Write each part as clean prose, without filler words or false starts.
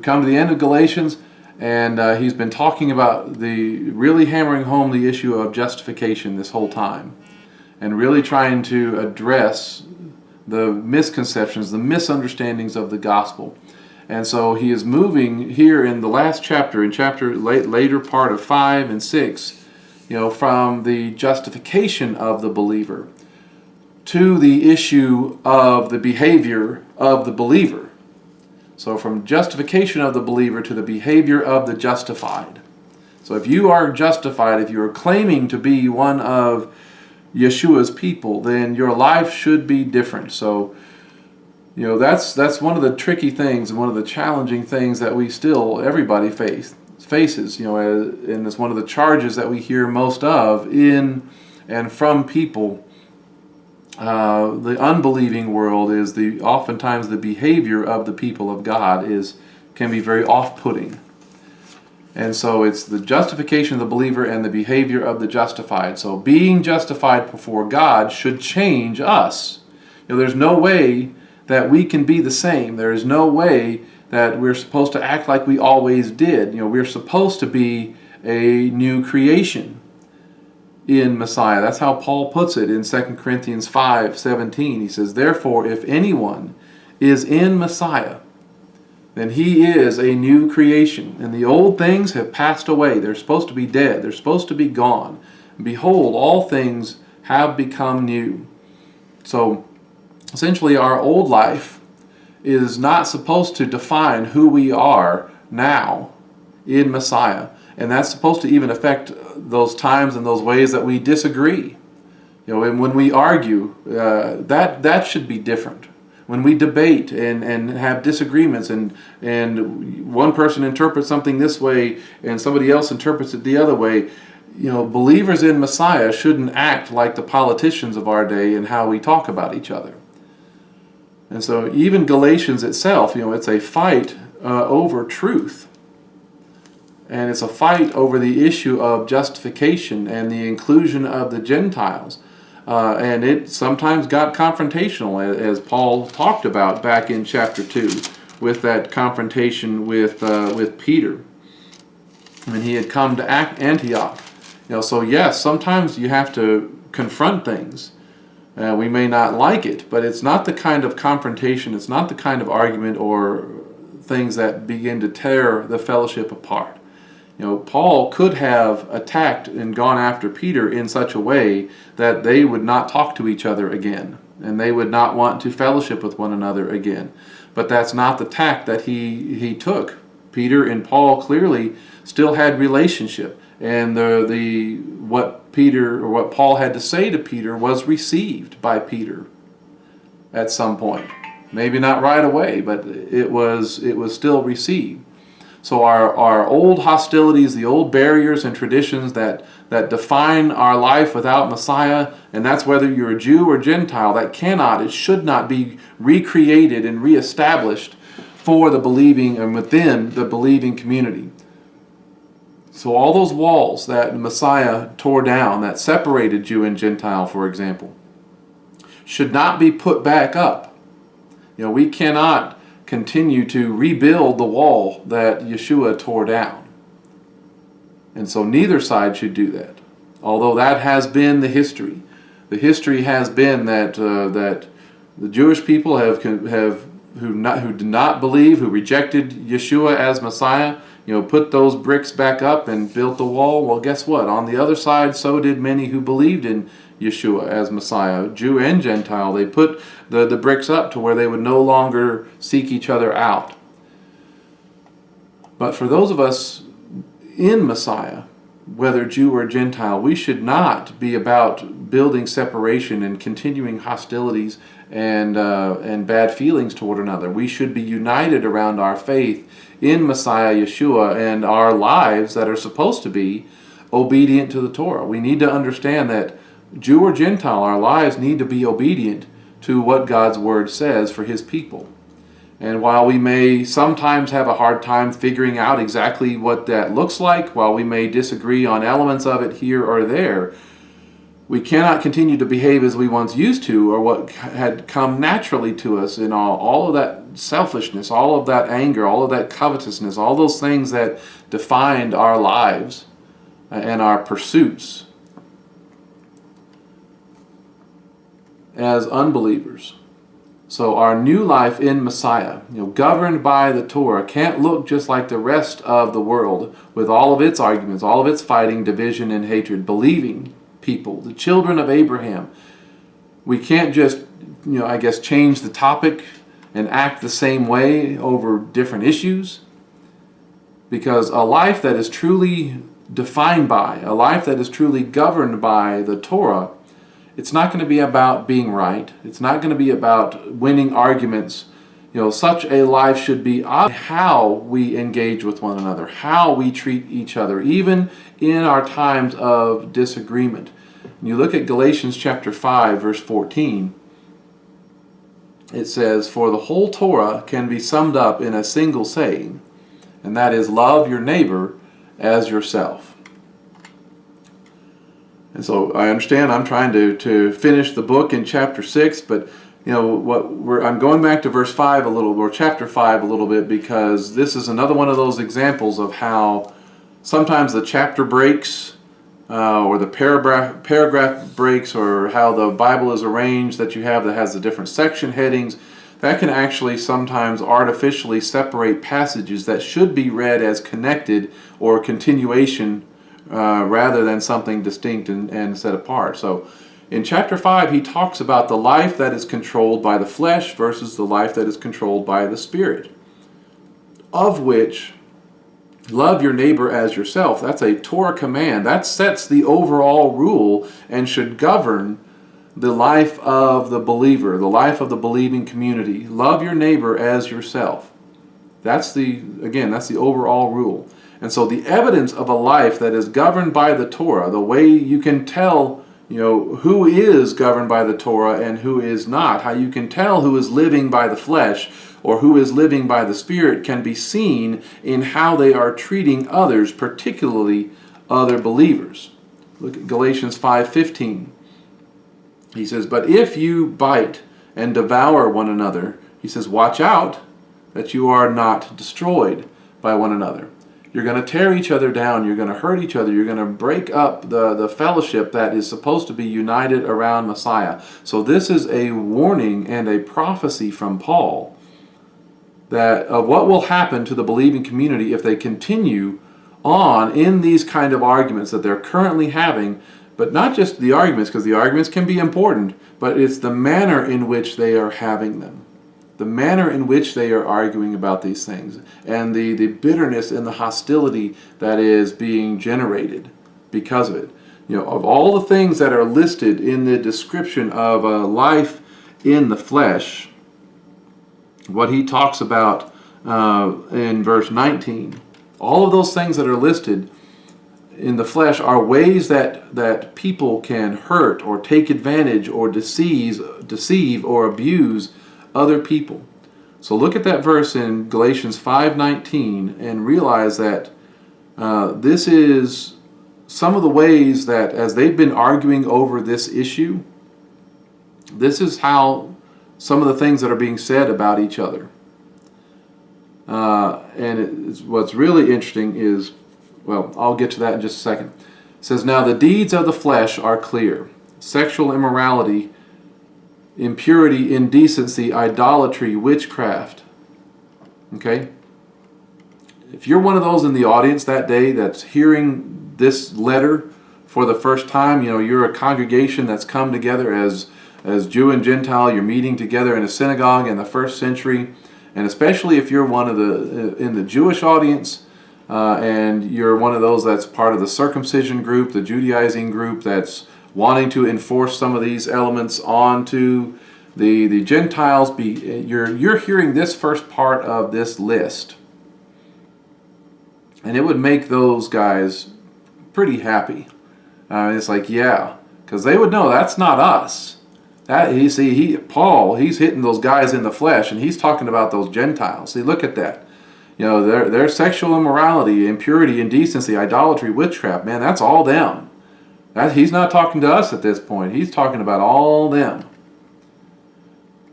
come to the end of Galatians, and he's been talking about really hammering home the issue of justification this whole time, and really trying to address the misconceptions, the misunderstandings of the gospel. And so he is moving here in the last chapter, later part of 5 and 6, from the justification of the believer to the issue of the behavior of the believer. So from justification of the believer to the behavior of the justified. So if you are justified, if you are claiming to be one of Yeshua's people, then your life should be different. So, that's one of the tricky things and one of the challenging things that everybody faces, and it's one of the charges that we hear most of in and from people. The unbelieving world is oftentimes the behavior of the people of God can be very off-putting. And so it's the justification of the believer and the behavior of the justified. So being justified before God should change us. There's no way that we can be the same. There is no way that we're supposed to act like we always did. We're supposed to be a new creation in Messiah. That's how Paul puts it in 2 Corinthians 5:17. He says, "Therefore, if anyone is in Messiah, then he is a new creation, and the old things have passed away." They're supposed to be dead. They're supposed to be gone. "Behold, all things have become new." So, essentially, our old life is not supposed to define who we are now in Messiah. And that's supposed to even affect those times and those ways that we disagree. And when we argue, that should be different. When we debate and have disagreements and one person interprets something this way and somebody else interprets it the other way, believers in Messiah shouldn't act like the politicians of our day in how we talk about each other. And so even Galatians itself, it's a fight over truth. And it's a fight over the issue of justification and the inclusion of the Gentiles. And it sometimes got confrontational, as Paul talked about back in chapter 2, with that confrontation with Peter when he had come to Antioch. So yes, sometimes you have to confront things. We may not like it, but it's not the kind of confrontation, it's not the kind of argument or things that begin to tear the fellowship apart. Paul could have attacked and gone after Peter in such a way that they would not talk to each other again, and they would not want to fellowship with one another again. But that's not the tack that he took. Peter and Paul clearly still had relationship, and what Paul had to say to Peter was received by Peter at some point. Maybe not right away, but it was still received. So our old hostilities, the old barriers and traditions that define our life without Messiah, and that's whether you're a Jew or Gentile, it should not be recreated and reestablished for the believing and within the believing community. So all those walls that the Messiah tore down, that separated Jew and Gentile, for example, should not be put back up. We cannot continue to rebuild the wall that Yeshua tore down. And so neither side should do that. Although that has been the history. The history has been that the Jewish people who did not believe, who rejected Yeshua as Messiah, put those bricks back up and built the wall. Well, guess what? On the other side, so did many who believed in Yeshua as Messiah, Jew and Gentile. They put the bricks up to where they would no longer seek each other out. But for those of us in Messiah, whether Jew or Gentile, we should not be about building separation and continuing hostilities and bad feelings toward another. We should be united around our faith in Messiah Yeshua and our lives that are supposed to be obedient to the Torah. We need to understand that Jew or Gentile, our lives need to be obedient to what God's Word says for His people. And while we may sometimes have a hard time figuring out exactly what that looks like, while we may disagree on elements of it here or there, we cannot continue to behave as we once used to or what had come naturally to us in all of that selfishness, all of that anger, all of that covetousness, all those things that defined our lives and our pursuits as unbelievers. So our new life in Messiah, governed by the Torah, can't look just like the rest of the world with all of its arguments, all of its fighting, division, and hatred. Believing people, the children of Abraham. We can't just, change the topic and act the same way over different issues. Because a life that is truly defined by, a life that is truly governed by the Torah, it's not going to be about being right. It's not going to be about winning arguments. Such a life should be how we engage with one another, how we treat each other, even in our times of disagreement. And you look at Galatians chapter 5, verse 14. It says, "For the whole Torah can be summed up in a single saying, and that is, love your neighbor as yourself." And so I understand I'm trying to finish the book in chapter 6, but I'm going back to verse 5 a little, or chapter 5 a little bit, because this is another one of those examples of how sometimes the chapter breaks, or the paragraph breaks, or how the Bible is arranged that you have that has the different section headings. That can actually sometimes artificially separate passages that should be read as connected or continuation rather than something distinct and set apart. So in chapter 5, he talks about the life that is controlled by the flesh versus the life that is controlled by the Spirit, of which love your neighbor as yourself. That's a Torah command. That sets the overall rule and should govern the life of the believer, the life of the believing community. Love your neighbor as yourself. That's the overall rule. And so the evidence of a life that is governed by the Torah, the way you can tell, who is governed by the Torah and who is not, how you can tell who is living by the flesh or who is living by the Spirit, can be seen in how they are treating others, particularly other believers. Look at Galatians 5:15. He says, "But if you bite and devour one another," he says, "watch out that you are not destroyed by one another." You're going to tear each other down. You're going to hurt each other. You're going to break up the fellowship that is supposed to be united around Messiah. So this is a warning and a prophecy from Paul that of what will happen to the believing community if they continue on in these kind of arguments that they're currently having. But not just the arguments, because the arguments can be important, but it's the manner in which they are having them. The manner in which they are arguing about these things, and the bitterness and the hostility that is being generated because of it. Of all the things that are listed in the description of a life in the flesh, what he talks about in verse 19, all of those things that are listed in the flesh are ways that people can hurt or take advantage or deceive or abuse other people. So look at that verse in Galatians 5:19 and realize that this is some of the ways that as they've been arguing over this issue, this is how some of the things that are being said about each other. What's really interesting is, well, I'll get to that in just a second. It says, "Now the deeds of the flesh are clear: sexual immorality, impurity, indecency, idolatry, witchcraft." Okay? If you're one of those in the audience that day that's hearing this letter for the first time, you're a congregation that's come together as Jew and Gentile, you're meeting together in a synagogue in the first century, and especially if you're one of in the Jewish audience, and you're one of those that's part of the circumcision group, the Judaizing group that's wanting to enforce some of these elements onto the Gentiles, you're hearing this first part of this list. And it would make those guys pretty happy. It's like, yeah, because they would know that's not us. Paul, he's hitting those guys in the flesh, and he's talking about those Gentiles. See, look at that. Their sexual immorality, impurity, indecency, idolatry, witchcraft, man, that's all them. He's not talking to us at this point. He's talking about all them.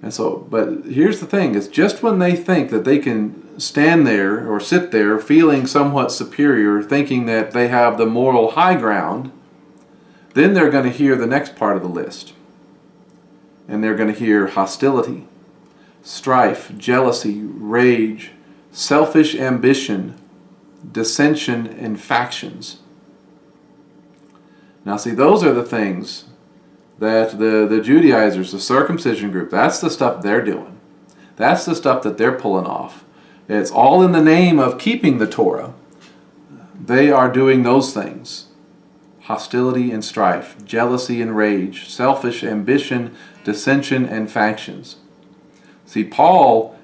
And so, but here's the thing, it's just when they think that they can stand there or sit there feeling somewhat superior, thinking that they have the moral high ground, then they're going to hear the next part of the list. And they're going to hear hostility, strife, jealousy, rage, selfish ambition, dissension, and factions. Now see, those are the things that the Judaizers, the circumcision group, that's the stuff they're doing. That's the stuff that they're pulling off. It's all in the name of keeping the Torah. They are doing those things. Hostility and strife, jealousy and rage, selfish ambition, dissension, and factions. See, Paul,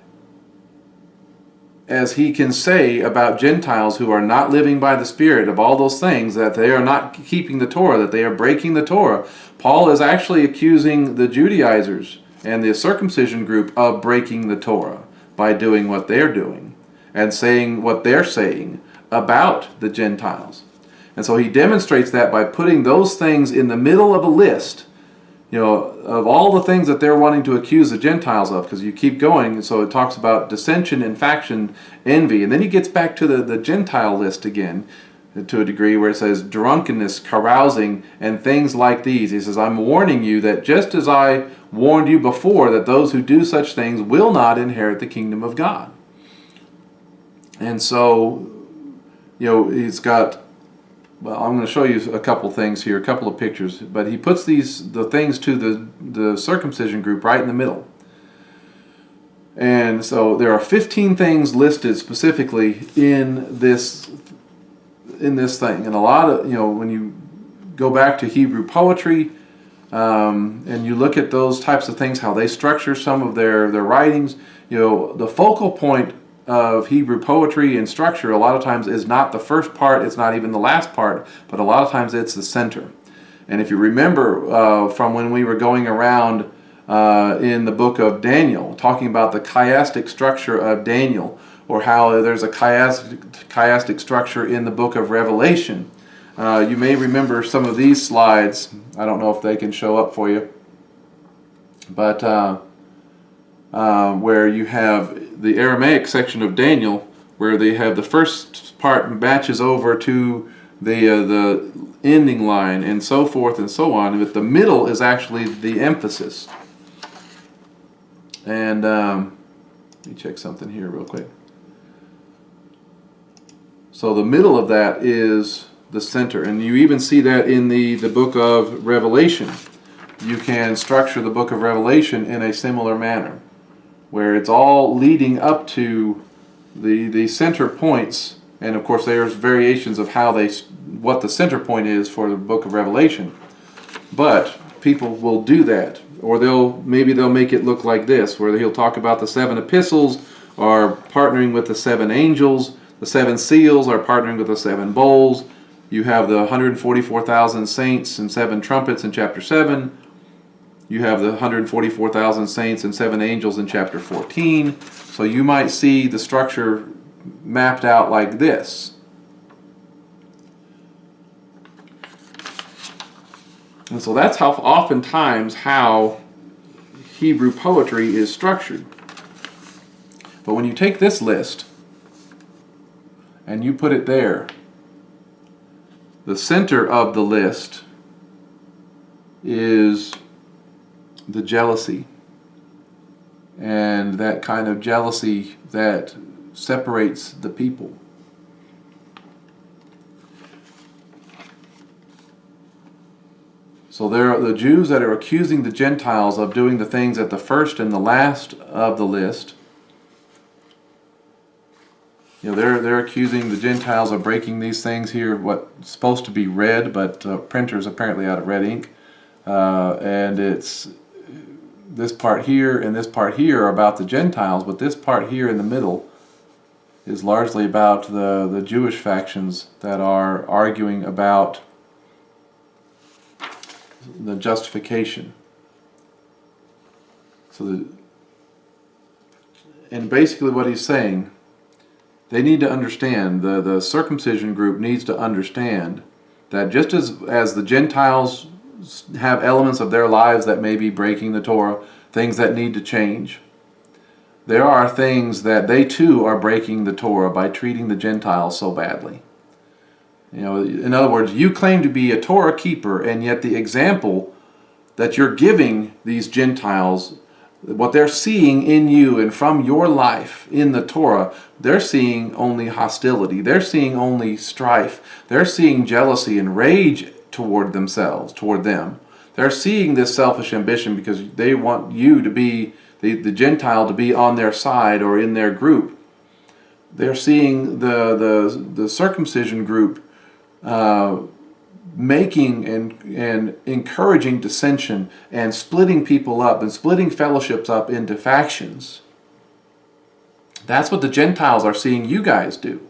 as he can say about Gentiles who are not living by the Spirit, of all those things, that they are not keeping the Torah, that they are breaking the Torah, Paul is actually accusing the Judaizers and the circumcision group of breaking the Torah by doing what they're doing and saying what they're saying about the Gentiles. And so he demonstrates that by putting those things in the middle of a list, of all the things that they're wanting to accuse the Gentiles of, because you keep going, and so it talks about dissension and faction, envy, and then he gets back to the Gentile list again, to a degree, where it says drunkenness, carousing, and things like these. He says, I'm warning you that just as I warned you before, that those who do such things will not inherit the kingdom of God. And so, he's got, well, I'm going to show you a couple things here, a couple of pictures, but he puts the things to the circumcision group right in the middle. And so there are 15 things listed specifically in this thing. And a lot of, when you go back to Hebrew poetry, and you look at those types of things, how they structure some of their writings, the focal point of Hebrew poetry and structure a lot of times is not the first part, it's not even the last part, but a lot of times it's the center. And if you remember from when we were going around in the book of Daniel, talking about the chiastic structure of Daniel, or how there's a chiastic structure in the book of Revelation, you may remember some of these slides. I don't know if they can show up for you, but where you have the Aramaic section of Daniel, where they have the first part matches over to the ending line, and so forth and so on, but the middle is actually the emphasis. And let me check something here real quick. So the middle of that is the center, and you even see that in the book of Revelation. You can structure the book of Revelation in a similar manner, where it's all leading up to the center points, and of course there's variations of what the center point is for the book of Revelation. But people will do that, or maybe they'll make it look like this, where he'll talk about the 7 epistles are partnering with the 7 angels, the 7 seals are partnering with the 7 bowls. You have the 144,000 saints and 7 trumpets in chapter 7. You have the 144,000 saints and 7 angels in chapter 14. So you might see the structure mapped out like this. And so that's oftentimes how Hebrew poetry is structured. But when you take this list and you put it there, the center of the list is the jealousy, and that kind of jealousy that separates the people. So there are the Jews that are accusing the Gentiles of doing the things at the first and the last of the list. They're accusing the Gentiles of breaking these things here, what's supposed to be red, but printers apparently out of red ink. And it's this part here and this part here are about the Gentiles, but this part here in the middle is largely about the Jewish factions that are arguing about the justification. And basically what he's saying, they need to understand, the circumcision group needs to understand that just as the Gentiles have elements of their lives that may be breaking the Torah, things that need to change. There are things that they too are breaking the Torah by treating the Gentiles so badly. In other words, you claim to be a Torah keeper, and yet the example that you're giving these Gentiles, what they're seeing in you and from your life in the Torah, they're seeing only hostility. They're seeing only strife. They're seeing jealousy and rage toward themselves, toward them. They're seeing this selfish ambition because they want you to be, the Gentile to be on their side or in their group. They're seeing the circumcision group making and encouraging dissension and splitting people up and splitting fellowships up into factions. That's what the Gentiles are seeing you guys do.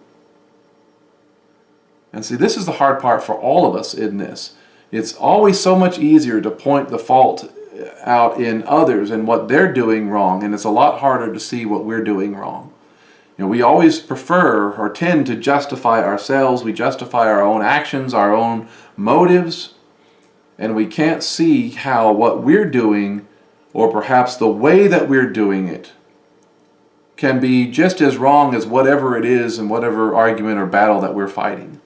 And see, this is the hard part for all of us in this. It's always so much easier to point the fault out in others and what they're doing wrong, and it's a lot harder to see what we're doing wrong. We always prefer or tend to justify ourselves. We justify our own actions, our own motives, and we can't see how what we're doing, or perhaps the way that we're doing it, can be just as wrong as whatever it is and whatever argument or battle that we're fighting.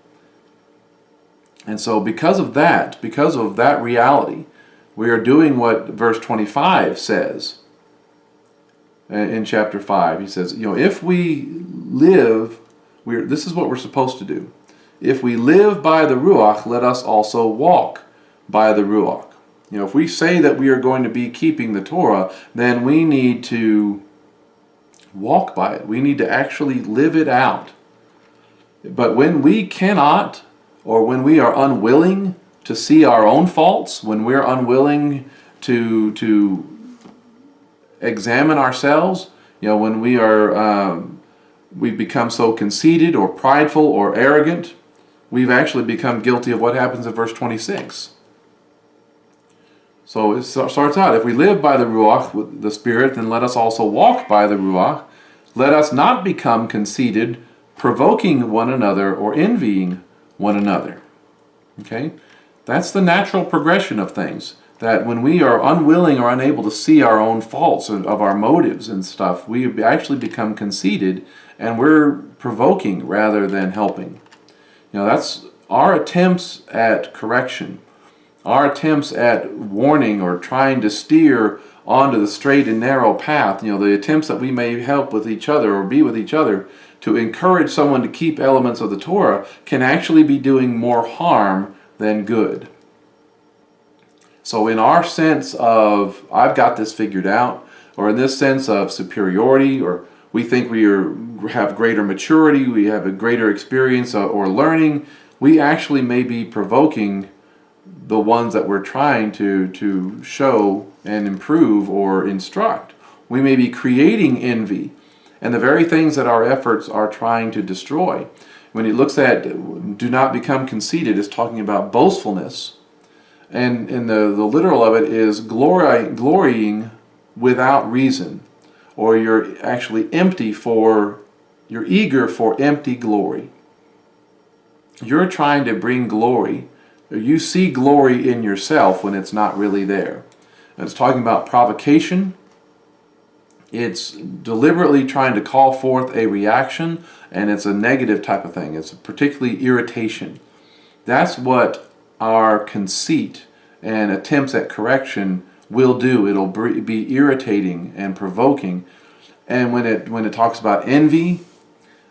And so because of that reality, we are doing what verse 25 says. In chapter 5, he says, if we live, this is what we're supposed to do. If we live by the Ruach, let us also walk by the Ruach. If we say that we are going to be keeping the Torah, then we need to walk by it. We need to actually live it out. But when we cannot, or when we are unwilling to see our own faults, when we're unwilling to examine ourselves, when we've become so conceited or prideful or arrogant, we've actually become guilty of what happens in verse 26. So it starts out, if we live by the Ruach, with the Spirit, then let us also walk by the Ruach. Let us not become conceited, provoking one another or envying one another. Okay? That's the natural progression of things. That when we are unwilling or unable to see our own faults of our motives and stuff, we actually become conceited and we're provoking rather than helping. That's our attempts at correction, our attempts at warning or trying to steer onto the straight and narrow path, the attempts that we may help with each other or be with each other to encourage someone to keep elements of the Torah can actually be doing more harm than good. So in our sense of, I've got this figured out, or in this sense of superiority, or we think we have greater maturity, we have a greater experience or learning, we actually may be provoking the ones that we're trying to show and improve or instruct. We may be creating envy and the very things that our efforts are trying to destroy. When it looks at do not become conceited, it's talking about boastfulness. And the literal of it is glorying without reason, or you're actually you're eager for empty glory. You're trying to bring glory. You see glory in yourself when it's not really there. And it's talking about provocation. It's deliberately trying to call forth a reaction, and it's a negative type of thing. It's particularly irritation. That's what our conceit and attempts at correction will do. It'll be irritating and provoking. And when it talks about envy,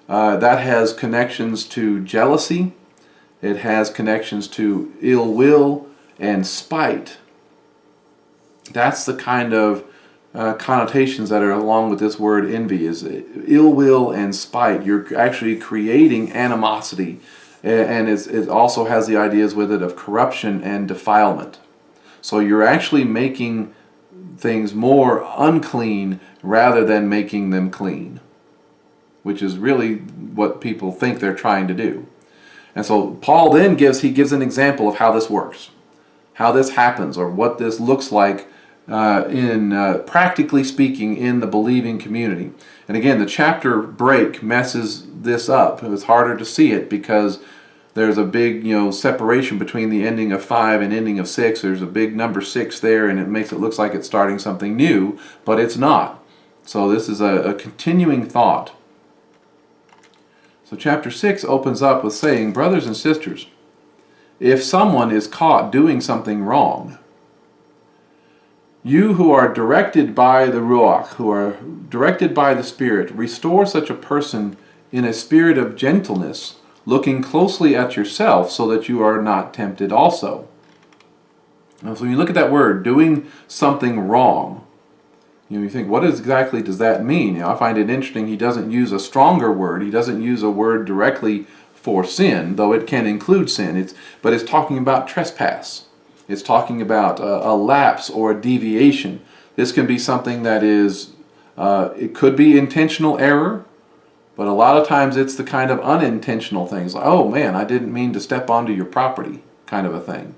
that has connections to jealousy. It has connections to ill will and spite. That's the kind of connotations that are along with this word envy, is ill will and spite. You're actually creating animosity. And it also has the ideas with it of corruption and defilement. So you're actually making things more unclean rather than making them clean, which is really what people think they're trying to do. And so Paul then gives an example of how this works, how this happens, or what this looks like in practically speaking in the believing community. And again, the chapter break messes this up. It was harder to see it because there's a big, separation between the ending of 5 and ending of 6. There's a big number 6 there, and it makes it look like it's starting something new, but it's not. So this is a continuing thought. So chapter 6 opens up with saying, brothers and sisters, if someone is caught doing something wrong, you who are directed by the Ruach, who are directed by the Spirit, restore such a person in a spirit of gentleness, looking closely at yourself so that you are not tempted also. Now, so when you look at that word, doing something wrong, you think, what exactly does that mean? I find it interesting he doesn't use a stronger word. He doesn't use a word directly for sin, though it can include sin. But it's talking about trespass. It's talking about a lapse or a deviation. This can be something that is, it could be intentional error, but a lot of times it's the kind of unintentional things. Like, oh man, I didn't mean to step onto your property, kind of a thing.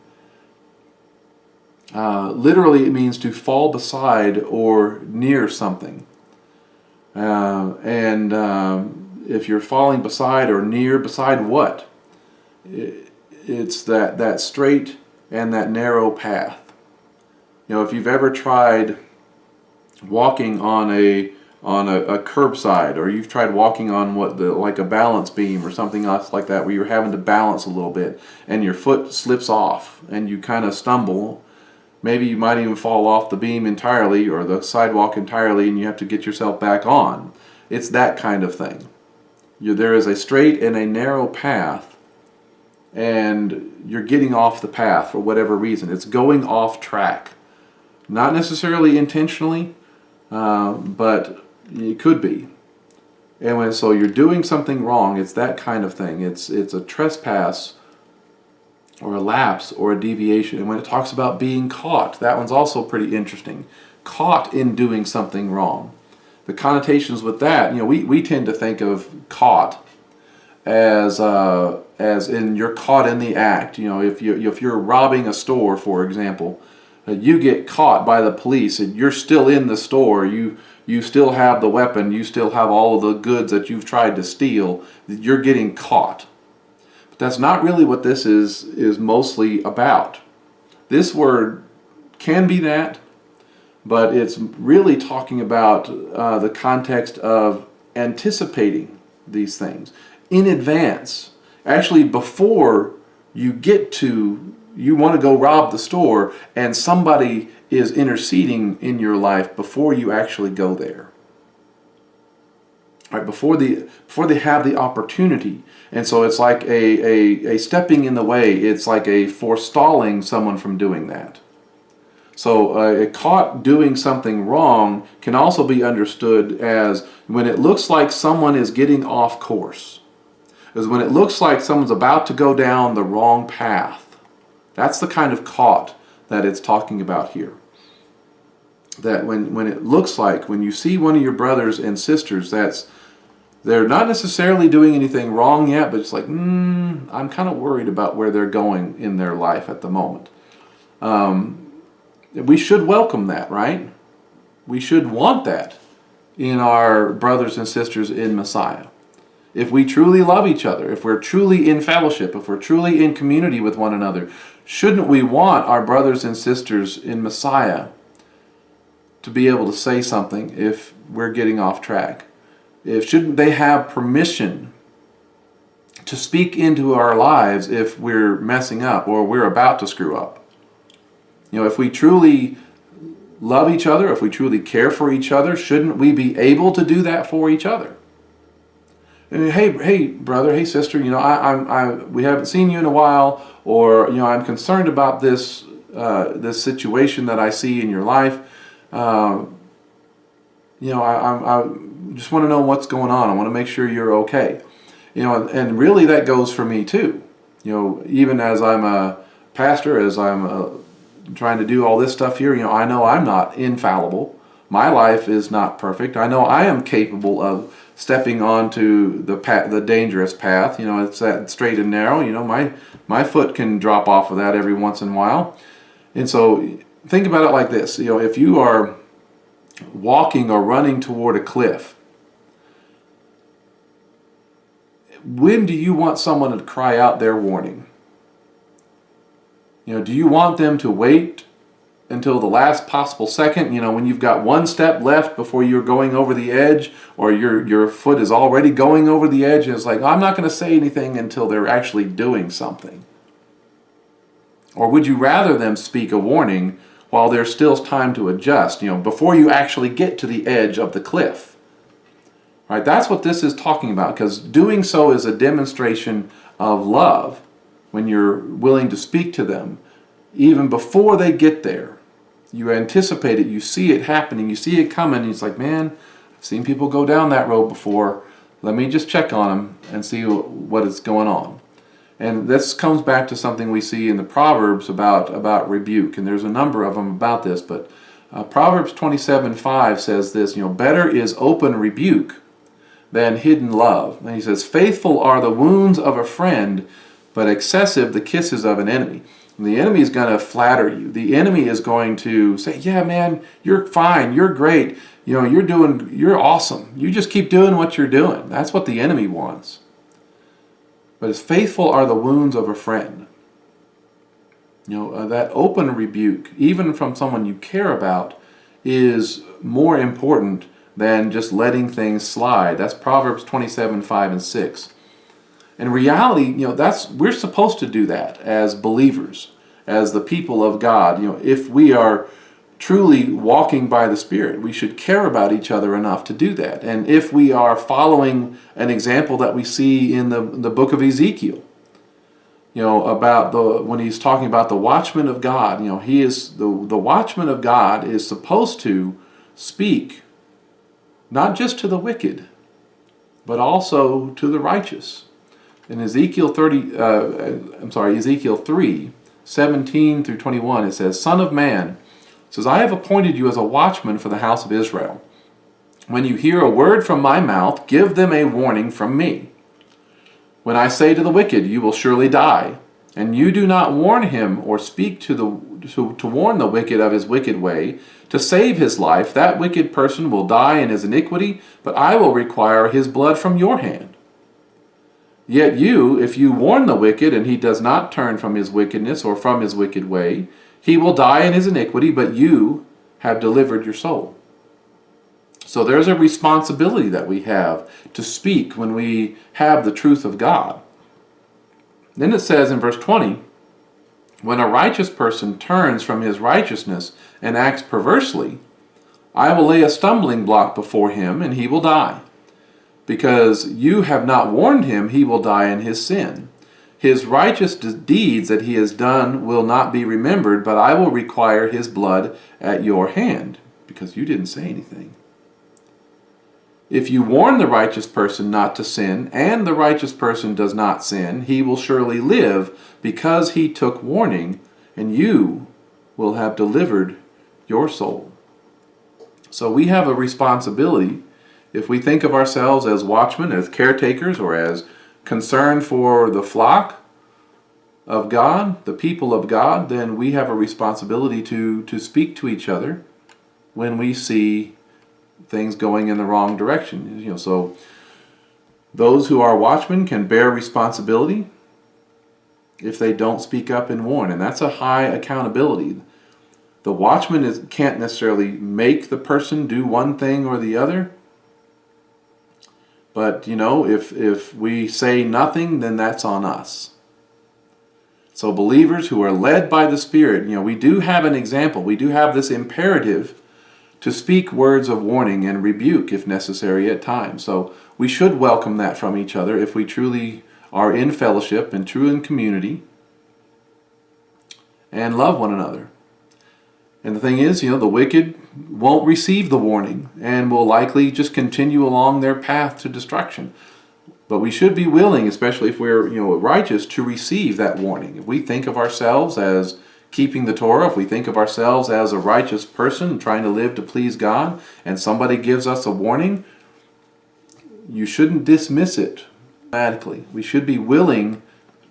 Literally, it means to fall beside or near something. If you're falling beside or near, beside what? It's that straight and that narrow path. If you've ever tried walking on a curbside, or you've tried walking on like a balance beam or something else like that, where you're having to balance a little bit and your foot slips off and you kind of stumble. Maybe you might even fall off the beam entirely or the sidewalk entirely, and you have to get yourself back on. It's that kind of thing. There is a straight and a narrow path, and you're getting off the path for whatever reason. It's going off track. Not necessarily intentionally, but it could be. And so you're doing something wrong, it's that kind of thing. It's a trespass or a lapse or a deviation. And when it talks about being caught, that one's also pretty interesting. Caught in doing something wrong. The connotations with that, we tend to think of caught as in you're caught in the act. If you're robbing a store, for example, you get caught by the police and you're still in the store, you still have the weapon, you still have all of the goods that you've tried to steal, you're getting caught. But that's not really what this is mostly about. This word can be that, but it's really talking about the context of anticipating these things in advance. Actually, before you want to go rob the store, and somebody is interceding in your life before you actually go there. Right, before they have the opportunity. And so it's like a stepping in the way. It's like a forestalling someone from doing that. So a caught doing something wrong can also be understood as when it looks like someone is getting off course. Is when it looks like someone's about to go down the wrong path. That's the kind of caught that it's talking about here. That when it looks like, when you see one of your brothers and sisters, they're not necessarily doing anything wrong yet, but it's like, I'm kind of worried about where they're going in their life at the moment. We should welcome that, right? We should want that in our brothers and sisters in Messiah. If we truly love each other, if we're truly in fellowship, if we're truly in community with one another, shouldn't we want our brothers and sisters in Messiah to be able to say something if we're getting off track? Shouldn't they have permission to speak into our lives if we're messing up or we're about to screw up? If we truly love each other, if we truly care for each other, shouldn't we be able to do that for each other? Hey, brother, hey, sister, we haven't seen you in a while, or I'm concerned about this situation that I see in your life. I just want to know what's going on. I want to make sure you're okay. And really that goes for me too. Even as I'm a pastor, as I'm trying to do all this stuff here, I know I'm not infallible. My life is not perfect. I know I am capable of stepping onto the dangerous path. It's that straight and narrow. My foot can drop off of that every once in a while. And so think about it like this. If you are walking or running toward a cliff, when do you want someone to cry out their warning? Do you want them to wait until the last possible second, when you've got one step left before you're going over the edge, or your foot is already going over the edge, and it's like, I'm not going to say anything until they're actually doing something? Or would you rather them speak a warning while there's still time to adjust, before you actually get to the edge of the cliff? Right? That's what this is talking about, because doing so is a demonstration of love when you're willing to speak to them even before they get there. You anticipate it, you see it happening, you see it coming, and it's like, man, I've seen people go down that road before. Let me just check on them and see what is going on. And this comes back to something we see in the Proverbs about rebuke, and there's a number of them about this, but Proverbs 27:5 says this, better is open rebuke than hidden love. And he says, faithful are the wounds of a friend, but excessive the kisses of an enemy. And the enemy is going to flatter you. The enemy is going to say, yeah, man, you're fine, you're great, you're awesome. You just keep doing what you're doing. That's what the enemy wants. But as faithful are the wounds of a friend. That open rebuke, even from someone you care about, is more important than just letting things slide. That's Proverbs 27:5 and 6. In reality, we're supposed to do that as believers, as the people of God. If we are truly walking by the Spirit, we should care about each other enough to do that. And if we are following an example that we see in the book of Ezekiel, about when he's talking about the watchman of God, he is the watchman of God is supposed to speak not just to the wicked, but also to the righteous. In Ezekiel 3:17 through 21, it says, Son of man, it says, I have appointed you as a watchman for the house of Israel. When you hear a word from my mouth, give them a warning from me. When I say to the wicked, you will surely die, and you do not warn him or speak to warn the wicked of his wicked way, to save his life, that wicked person will die in his iniquity, but I will require his blood from your hand. Yet you, if you warn the wicked, and he does not turn from his wickedness or from his wicked way, he will die in his iniquity, but you have delivered your soul. So there's a responsibility that we have to speak when we have the truth of God. Then it says in verse 20, when a righteous person turns from his righteousness and acts perversely, I will lay a stumbling block before him, and he will die. Because you have not warned him, he will die in his sin. His righteous deeds that he has done will not be remembered, but I will require his blood at your hand, because you didn't say anything. If you warn the righteous person not to sin, and the righteous person does not sin, he will surely live, because he took warning, and you will have delivered your soul. So we have a responsibility. If we think of ourselves as watchmen, as caretakers, or as concerned for the flock of God, the people of God, then we have a responsibility to speak to each other when we see things going in the wrong direction. So those who are watchmen can bear responsibility if they don't speak up and warn, and that's a high accountability. The watchman can't necessarily make the person do one thing or the other. But, if we say nothing, then that's on us. So believers who are led by the Spirit, we do have an example. We do have this imperative to speak words of warning and rebuke if necessary at times. So we should welcome that from each other if we truly are in fellowship and true in community and love one another. And the thing is, the wicked won't receive the warning and will likely just continue along their path to destruction. But we should be willing, especially if we're righteous, to receive that warning. If we think of ourselves as keeping the Torah, if we think of ourselves as a righteous person trying to live to please God, and somebody gives us a warning, you shouldn't dismiss it automatically. We should be willing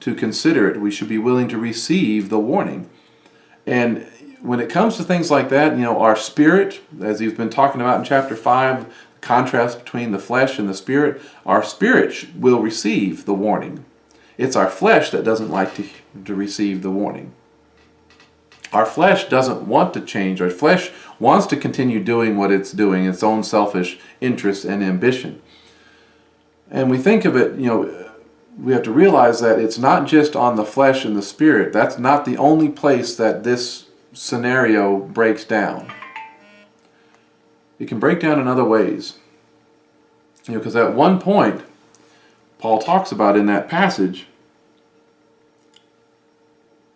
to consider it. We should be willing to receive the warning. And when it comes to things like that, our spirit, as he's been talking about in chapter 5, contrast between the flesh and the spirit, our spirit will receive the warning. It's our flesh that doesn't like to receive the warning. Our flesh doesn't want to change. Our flesh wants to continue doing what it's doing, its own selfish interest and ambition. And we think of it, we have to realize that it's not just on the flesh and the spirit. That's not the only place that this scenario breaks down. It can break down in other ways. Because at one point, Paul talks about in that passage,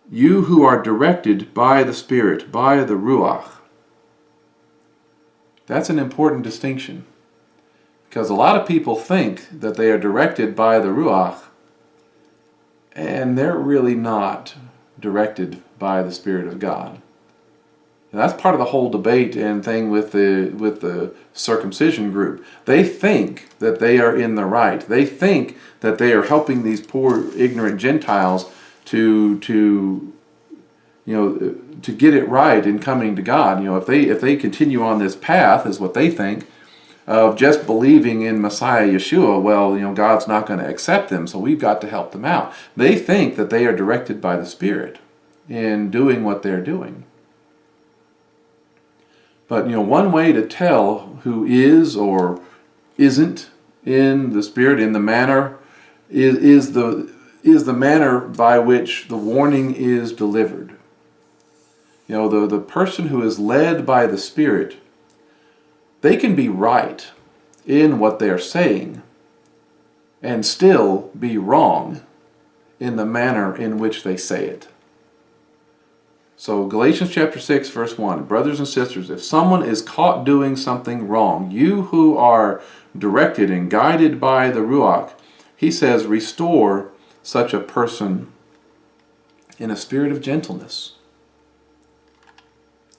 you who are directed by the Spirit, by the Ruach. That's an important distinction. Because a lot of people think that they are directed by the Ruach, and they're really not directed by the Spirit of God. And that's part of the whole debate and thing with the circumcision group. They think that they are in the right. They think that they are helping these poor, ignorant Gentiles to get it right in coming to God. If they continue on this path, is what they think, of just believing in Messiah Yeshua, well, God's not going to accept them, so we've got to help them out. They think that they are directed by the Spirit in doing what they're doing. But one way to tell who is or isn't in the Spirit, in the manner, is the manner by which the warning is delivered. The person who is led by the Spirit, they can be right in what they're saying and still be wrong in the manner in which they say it. So Galatians chapter 6, verse 1, brothers and sisters, if someone is caught doing something wrong, you who are directed and guided by the Ruach, he says, restore such a person in a spirit of gentleness.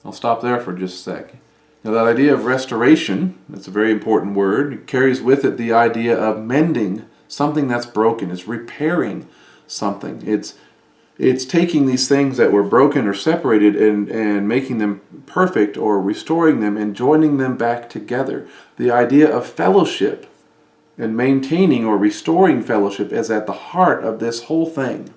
I'll stop there for just a sec. Now that idea of restoration, that's a very important word, it carries with it the idea of mending something that's broken. It's repairing something. It's taking these things that were broken or separated and making them perfect, or restoring them and joining them back together. The idea of fellowship and maintaining or restoring fellowship is at the heart of this whole thing.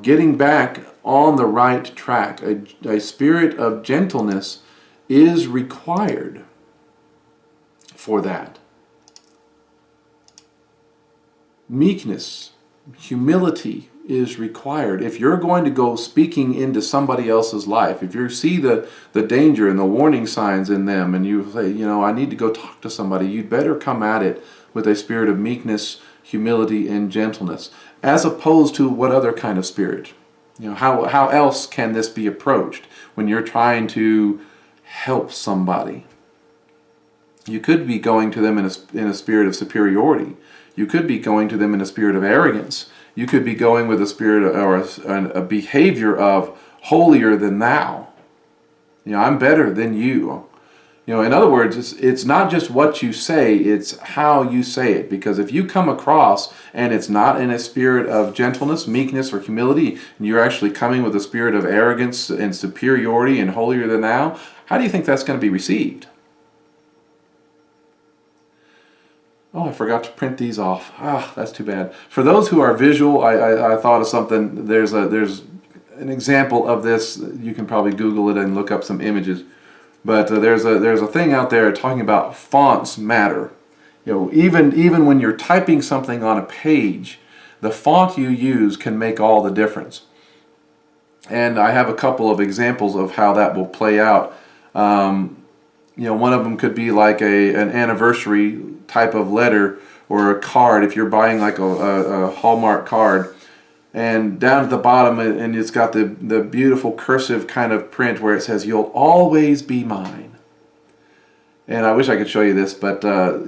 Getting back on the right track. A spirit of gentleness is required for that. Meekness, humility is required. If you're going to go speaking into somebody else's life, if you see the danger and the warning signs in them, and you say, I need to go talk to somebody, you'd better come at it with a spirit of meekness, humility, and gentleness, as opposed to what other kind of spirit? How else can this be approached when you're trying to help somebody? You could be going to them in a spirit of superiority. You could be going to them in a spirit of arrogance. You could be going with a spirit or a behavior of holier than thou. I'm better than you. In other words, it's not just what you say, it's how you say it. Because if you come across and it's not in a spirit of gentleness, meekness, or humility, and you're actually coming with a spirit of arrogance and superiority and holier than thou, how do you think that's going to be received? Oh, I forgot to print these off. That's too bad. For those who are visual, I thought of something. There's an example of this. You can probably Google it and look up some images. But there's a thing out there talking about fonts matter. Even when you're typing something on a page, the font you use can make all the difference. And I have a couple of examples of how that will play out. One of them could be like an anniversary type of letter or a card. If you're buying like a Hallmark card, and down at the bottom, and it's got the beautiful cursive kind of print where it says, "You'll always be mine." And I wish I could show you this, but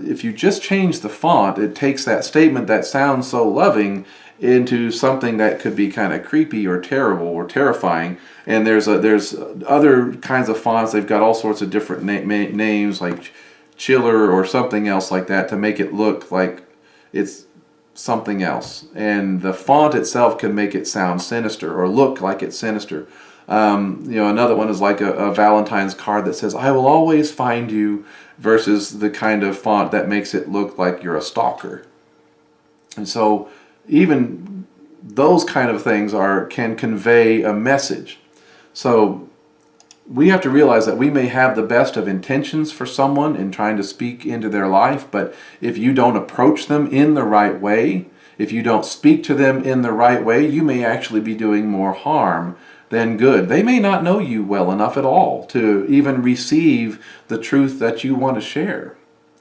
if you just change the font, it takes that statement that sounds so loving into something that could be kind of creepy or terrible or terrifying. And there's other kinds of fonts. They've got all sorts of different names, like Chiller or something else like that, to make it look like it's something else. And the font itself can make it sound sinister or look like it's sinister. Another one is like a Valentine's card that says, "I will always find you," versus the kind of font that makes it look like you're a stalker. And so even those kind of things can convey a message. So we have to realize that we may have the best of intentions for someone in trying to speak into their life, but if you don't approach them in the right way, if you don't speak to them in the right way, you may actually be doing more harm than good. They may not know you well enough at all to even receive the truth that you want to share.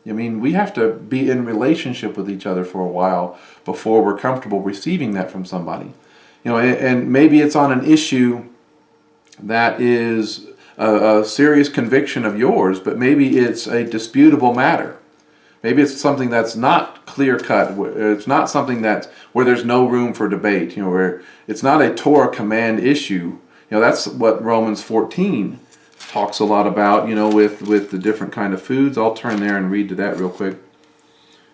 I mean, we have to be in relationship with each other for a while before we're comfortable receiving that from somebody. And maybe it's on an issue that is a serious conviction of yours, but maybe it's a disputable matter. Maybe it's something that's not clear-cut. It's not something where there's no room for debate. Where it's not a Torah command issue. That's what Romans 14 talks a lot about. With the different kind of foods. I'll turn there and read to that real quick.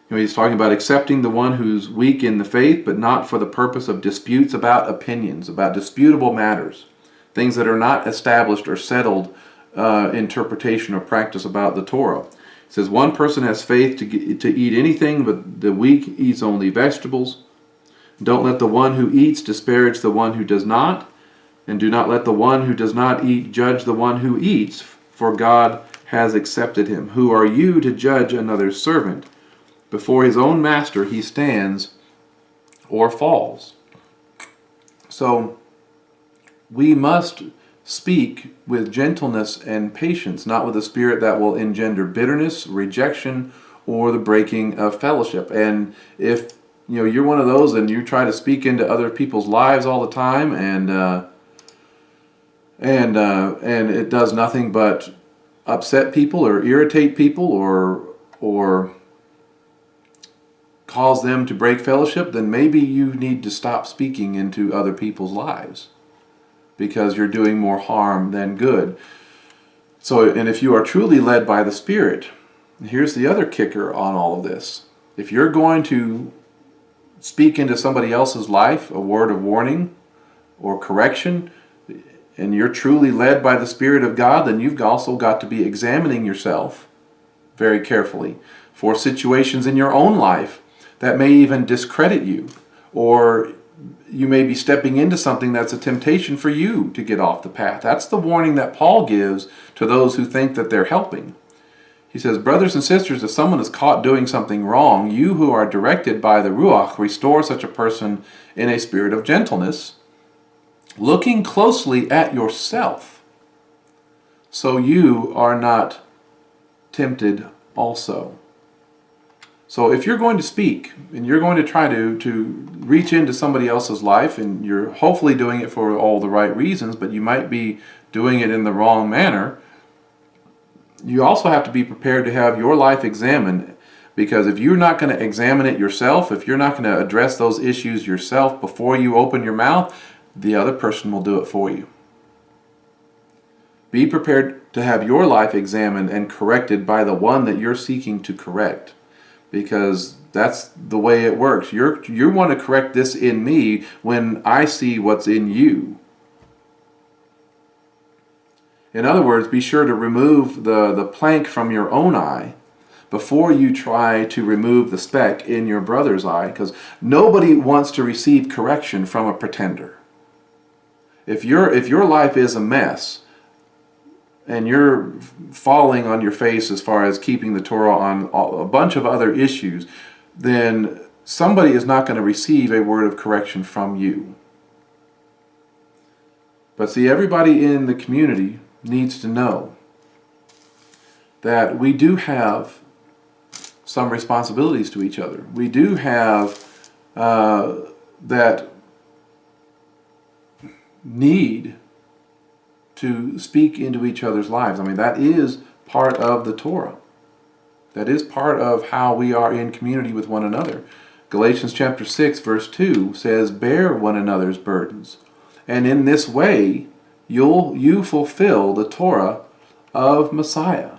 He's talking about accepting the one who's weak in the faith, but not for the purpose of disputes about opinions, about disputable matters, things that are not established or settled interpretation or practice about the Torah. It says, one person has faith to eat anything, but the weak eats only vegetables. Don't let the one who eats disparage the one who does not, and do not let the one who does not eat judge the one who eats, for God has accepted him. Who are you to judge another's servant? Before his own master he stands or falls. So we must speak with gentleness and patience, not with a spirit that will engender bitterness, rejection, or the breaking of fellowship. And if you're one of those and you try to speak into other people's lives all the time, and it does nothing but upset people or irritate people or cause them to break fellowship, then maybe you need to stop speaking into other people's lives, because you're doing more harm than good. So, and if you are truly led by the Spirit, here's the other kicker on all of this. If you're going to speak into somebody else's life a word of warning or correction, and you're truly led by the Spirit of God, then you've also got to be examining yourself very carefully for situations in your own life that may even discredit you, or you may be stepping into something that's a temptation for you to get off the path. That's the warning that Paul gives to those who think that they're helping. He says, brothers and sisters, if someone is caught doing something wrong, you who are directed by the Ruach, restore such a person in a spirit of gentleness, looking closely at yourself, so you are not tempted also. So if you're going to speak and you're going to try to reach into somebody else's life, and you're hopefully doing it for all the right reasons, but you might be doing it in the wrong manner, you also have to be prepared to have your life examined, because if you're not going to examine it yourself, if you're not going to address those issues yourself before you open your mouth, the other person will do it for you. Be prepared to have your life examined and corrected by the one that you're seeking to correct, because that's the way it works. You want to correct this in me when I see what's in you. In other words, be sure to remove the plank from your own eye before you try to remove the speck in your brother's eye, because nobody wants to receive correction from a pretender. If your life is a mess, and you're falling on your face as far as keeping the Torah on a bunch of other issues, then somebody is not going to receive a word of correction from you. But see, everybody in the community needs to know that we do have some responsibilities to each other. We do have that need to speak into each other's lives. I mean, that is part of the Torah. That is part of how we are in community with one another. Galatians chapter 6 verse 2 says, bear one another's burdens. And in this way, you fulfill the Torah of Messiah.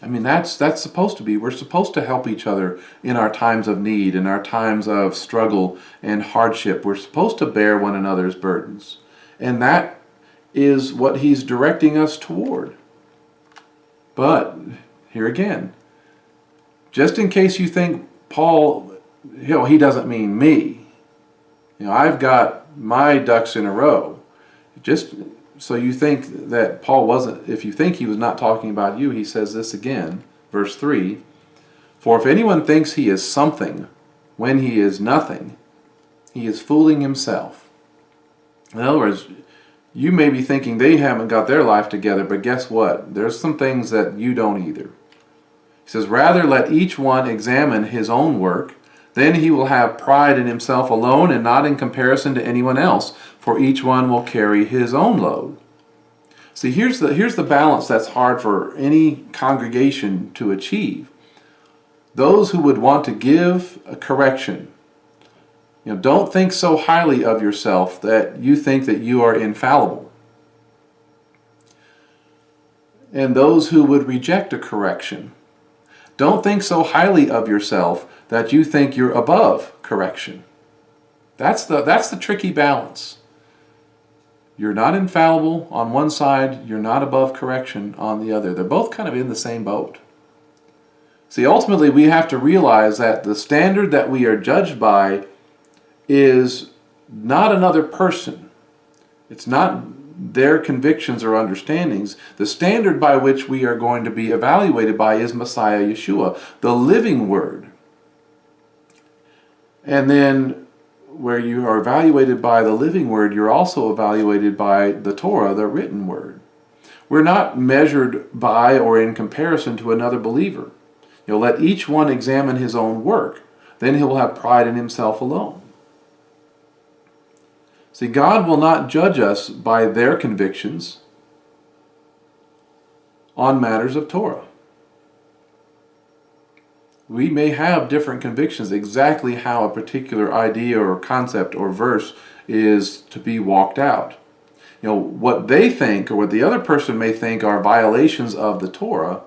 I mean, that's supposed to be. We're supposed to help each other in our times of need, in our times of struggle and hardship. We're supposed to bear one another's burdens. And that is what he's directing us toward. But here again, just in case you think Paul, he doesn't mean me. I've got my ducks in a row. Just so you think that Paul wasn't, if you think he was not talking about you, he says this again, verse 3, "For if anyone thinks he is something when he is nothing, he is fooling himself." In other words, you may be thinking they haven't got their life together, but guess what? There's some things that you don't either. He says, "Rather let each one examine his own work, then he will have pride in himself alone and not in comparison to anyone else, for each one will carry his own load." See, here's the balance that's hard for any congregation to achieve. Those who would want to give a correction, don't think so highly of yourself that you think that you are infallible. And those who would reject a correction, don't think so highly of yourself that you think you're above correction. That's the tricky balance. You're not infallible on one side, you're not above correction on the other. They're both kind of in the same boat. See, ultimately we have to realize that the standard that we are judged by is not another person. It's not their convictions or understandings. The standard by which we are going to be evaluated by is Messiah Yeshua, the living Word. And then where you are evaluated by the living Word, you're also evaluated by the Torah, the written Word. We're not measured by or in comparison to another believer. Let each one examine his own work. Then he will have pride in himself alone. See, God will not judge us by their convictions on matters of Torah. We may have different convictions exactly how a particular idea or concept or verse is to be walked out. What they think or what the other person may think are violations of the Torah,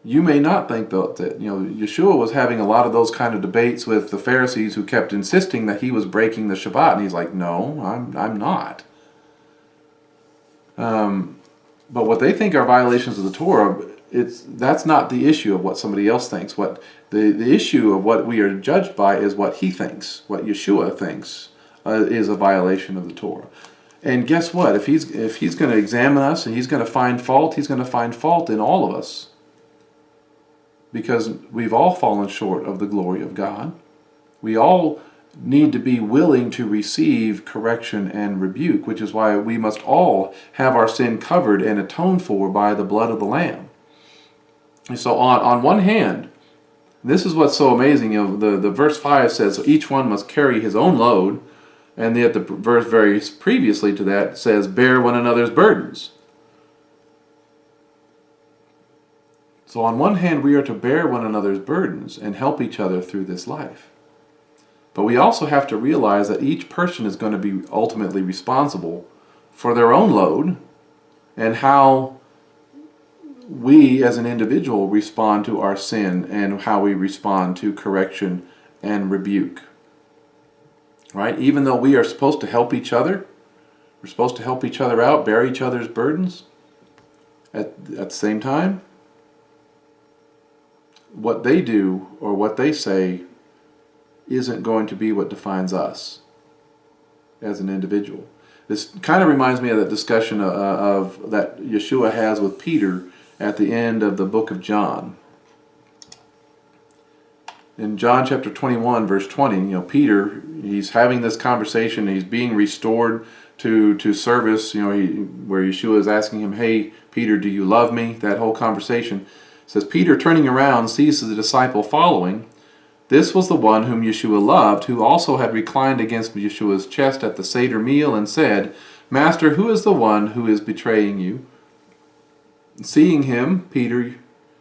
you may not think that Yeshua was having a lot of those kind of debates with the Pharisees who kept insisting that he was breaking the Shabbat, and he's like, no, I'm not. But what they think are violations of the Torah, that's not the issue of what somebody else thinks. What the issue of what we are judged by is what he thinks, what Yeshua thinks is a violation of the Torah. And guess what? If he's going to examine us and he's going to find fault, he's going to find fault in all of us. Because we've all fallen short of the glory of God. We all need to be willing to receive correction and rebuke, which is why we must all have our sin covered and atoned for by the blood of the Lamb. And so on one hand, this is what's so amazing. The verse 5 says each one must carry his own load, and yet the verse very previously to that says bear one another's burdens. So on one hand, we are to bear one another's burdens and help each other through this life. But we also have to realize that each person is going to be ultimately responsible for their own load and how we as an individual respond to our sin and how we respond to correction and rebuke. Right? Even though we are supposed to help each other, we're supposed to help each other out, bear each other's burdens, at the same time, what they do or what they say isn't going to be what defines us as an individual. This kind of reminds me of that discussion of that Yeshua has with Peter at the end of the book of John. In John chapter 21, verse 20, Peter, he's having this conversation, he's being restored to service, where Yeshua is asking him, "Hey, Peter, do you love me?" That whole conversation. It says, Peter, turning around, sees the disciple following. This was the one whom Yeshua loved, who also had reclined against Yeshua's chest at the Seder meal and said, "Master, who is the one who is betraying you?" Seeing him, Peter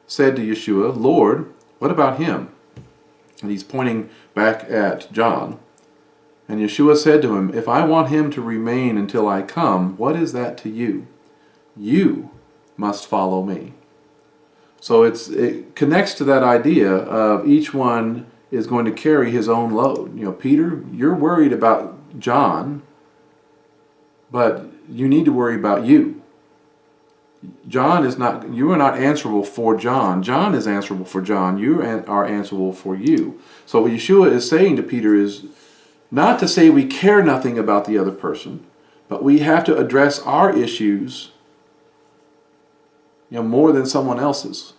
said to Yeshua, "Lord, what about him?" And he's pointing back at John. And Yeshua said to him, "If I want him to remain until I come, what is that to you? You must follow me." So it connects to that idea of each one is going to carry his own load. Peter, you're worried about John, but you need to worry about you. You are not answerable for John. John is answerable for John. You are answerable for you. So what Yeshua is saying to Peter is not to say we care nothing about the other person, but we have to address our issues, more than someone else's.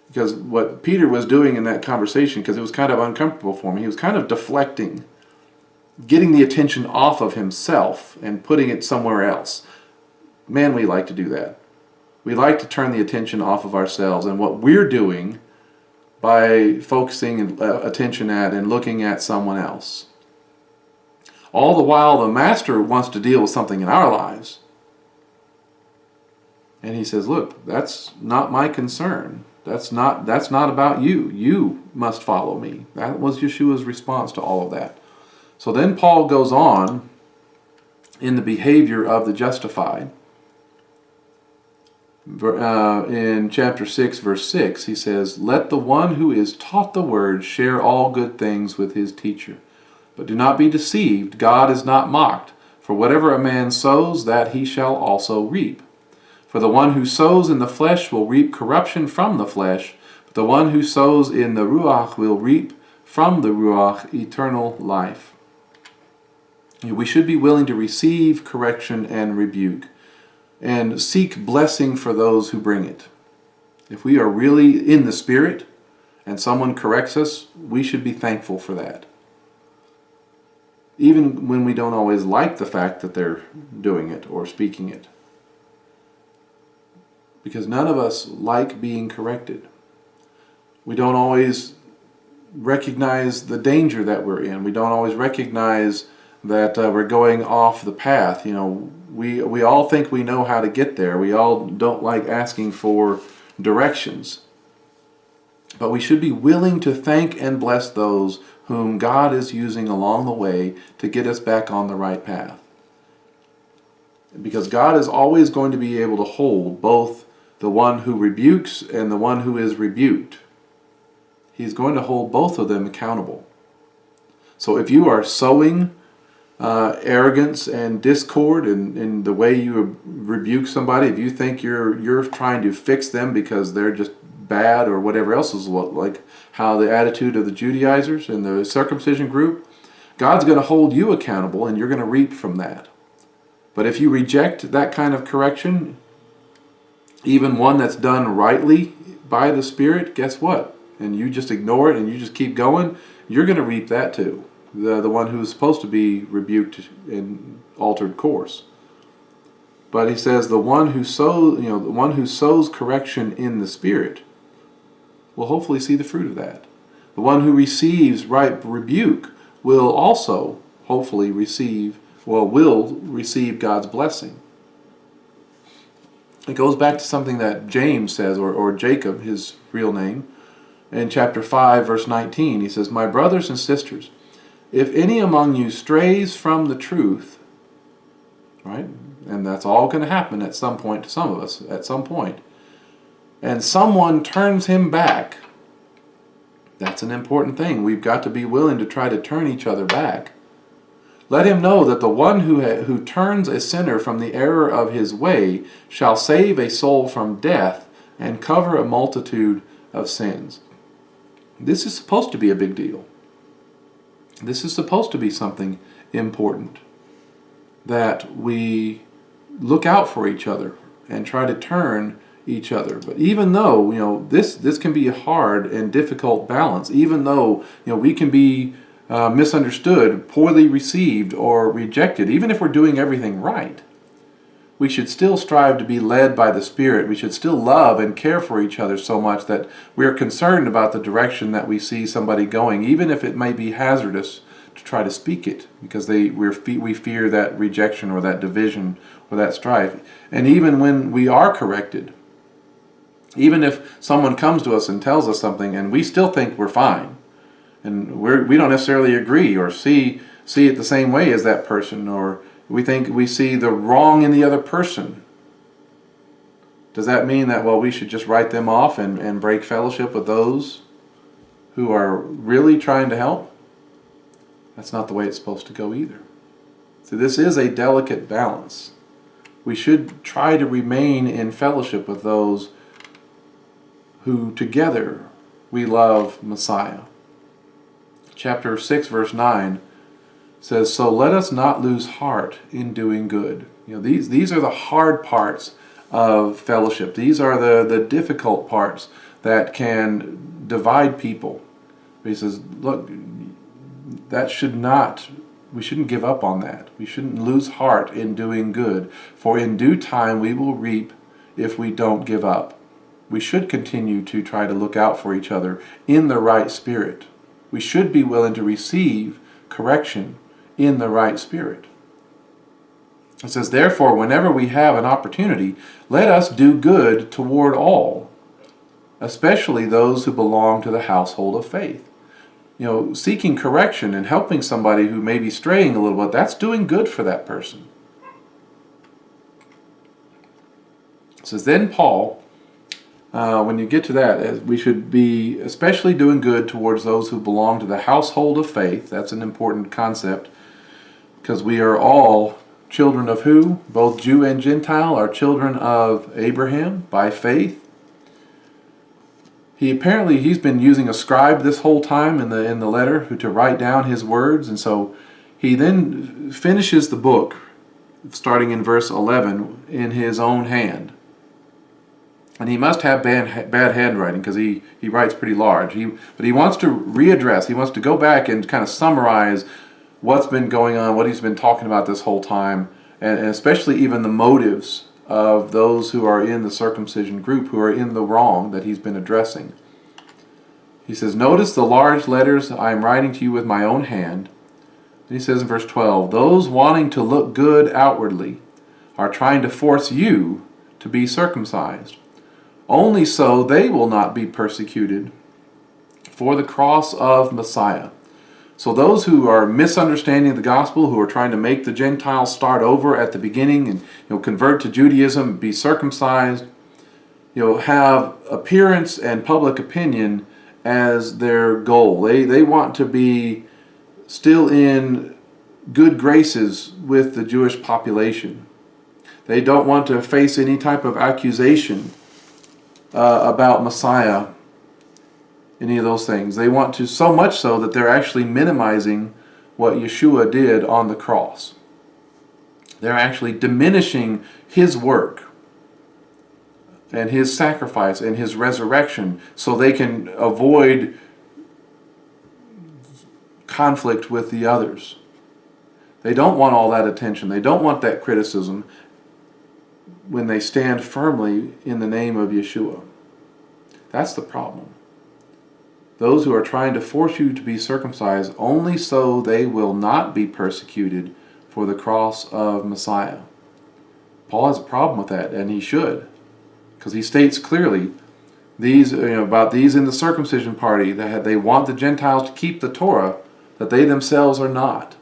Because what Peter was doing in that conversation, because it was kind of uncomfortable for me, he was kind of deflecting, getting the attention off of himself and putting it somewhere else. Man, we like to do that. We like to turn the attention off of ourselves and what we're doing by focusing attention at and looking at someone else. All the while the Master wants to deal with something in our lives. And he says, look, that's not my concern. That's not about you. You must follow me. That was Yeshua's response to all of that. So then Paul goes on in the behavior of the justified. In chapter 6, verse 6, he says, let the one who is taught the word share all good things with his teacher. But do not be deceived, God is not mocked. For whatever a man sows, that he shall also reap. For the one who sows in the flesh will reap corruption from the flesh, but the one who sows in the Ruach will reap from the Ruach eternal life. We should be willing to receive correction and rebuke, and seek blessing for those who bring it. If we are really in the Spirit and someone corrects us, we should be thankful for that. Even when we don't always like the fact that they're doing it or speaking it. Because none of us like being corrected. We don't always recognize the danger that we're in. We don't always recognize that we're going off the path. We all think we know how to get there. We all don't like asking for directions. But we should be willing to thank and bless those whom God is using along the way to get us back on the right path. Because God is always going to be able to hold both the one who rebukes and the one who is rebuked. He's going to hold both of them accountable. So if you are sowing arrogance and discord in the way you rebuke somebody, if you think you're trying to fix them because they're just bad or whatever else is like how the attitude of the Judaizers and the circumcision group, God's going to hold you accountable and you're going to reap from that. But if you reject that kind of correction, even one that's done rightly by the Spirit, guess what? And you just ignore it and you just keep going, you're going to reap that too. The one who is supposed to be rebuked and altered course. But he says the one who sows correction in the Spirit will hopefully see the fruit of that. The one who receives right rebuke will also hopefully will receive God's blessing. It goes back to something that James says, or Jacob, his real name, in chapter 5, verse 19. He says, my brothers and sisters, if any among you strays from the truth, right? And that's all going to happen at some point to some of us, at some point. And someone turns him back. That's an important thing. We've got to be willing to try to turn each other back. Let him know that the one who turns a sinner from the error of his way shall save a soul from death and cover a multitude of sins. This is supposed to be a big deal. This is supposed to be something important, that we look out for each other and try to turn each other. But even though this can be a hard and difficult balance, even though we can be misunderstood, poorly received, or rejected, even if we're doing everything right, we should still strive to be led by the Spirit. We should still love and care for each other so much that we're concerned about the direction that we see somebody going, even if it may be hazardous to try to speak it, because we fear that rejection or that division or that strife. And even when we are corrected, even if someone comes to us and tells us something and we still think we're fine, and we don't necessarily agree or see it the same way as that person, or we think we see the wrong in the other person, does that mean that, we should just write them off and break fellowship with those who are really trying to help? That's not the way it's supposed to go either. So this is a delicate balance. We should try to remain in fellowship with those who together we love Messiah. Chapter 6, verse 9 says, "So let us not lose heart in doing good." These are the hard parts of fellowship. These are the difficult parts that can divide people. He says, look, we shouldn't give up on that. We shouldn't lose heart in doing good, for in due time we will reap if we don't give up. We should continue to try to look out for each other in the right spirit. We should be willing to receive correction in the right spirit. It says, "Therefore, whenever we have an opportunity, let us do good toward all, especially those who belong to the household of faith." Seeking correction and helping somebody who may be straying a little bit, that's doing good for that person. It says, then Paul, when you get to that, we should be especially doing good towards those who belong to the household of faith. That's an important concept, because we are all children of who? Both Jew and Gentile are children of Abraham by faith. He's been using a scribe this whole time in the letter to write down his words, and so he then finishes the book, starting in verse 11, in his own hand. And he must have bad handwriting, because he writes pretty large. But he wants to readdress, he wants to go back and kind of summarize what's been going on, what he's been talking about this whole time, and especially even the motives of those who are in the circumcision group, who are in the wrong that he's been addressing. He says, "Notice the large letters I am writing to you with my own hand." And he says in verse 12, "Those wanting to look good outwardly are trying to force you to be circumcised. Only so they will not be persecuted for the cross of Messiah." So those who are misunderstanding the gospel, who are trying to make the Gentiles start over at the beginning and convert to Judaism, be circumcised, have appearance and public opinion as their goal. They want to be still in good graces with the Jewish population. They don't want to face any type of accusation about Messiah, any of those things. They want to, so much so that they're actually minimizing what Yeshua did on the cross. They're actually diminishing his work and his sacrifice and his resurrection so they can avoid conflict with the others. They don't want all that attention. They don't want that criticism when they stand firmly in the name of Yeshua. That's the problem. Those who are trying to force you to be circumcised, only so they will not be persecuted for the cross of Messiah. Paul has a problem with that, and he should, because he states clearly about these in the circumcision party, that they want the Gentiles to keep the Torah, that they themselves are not.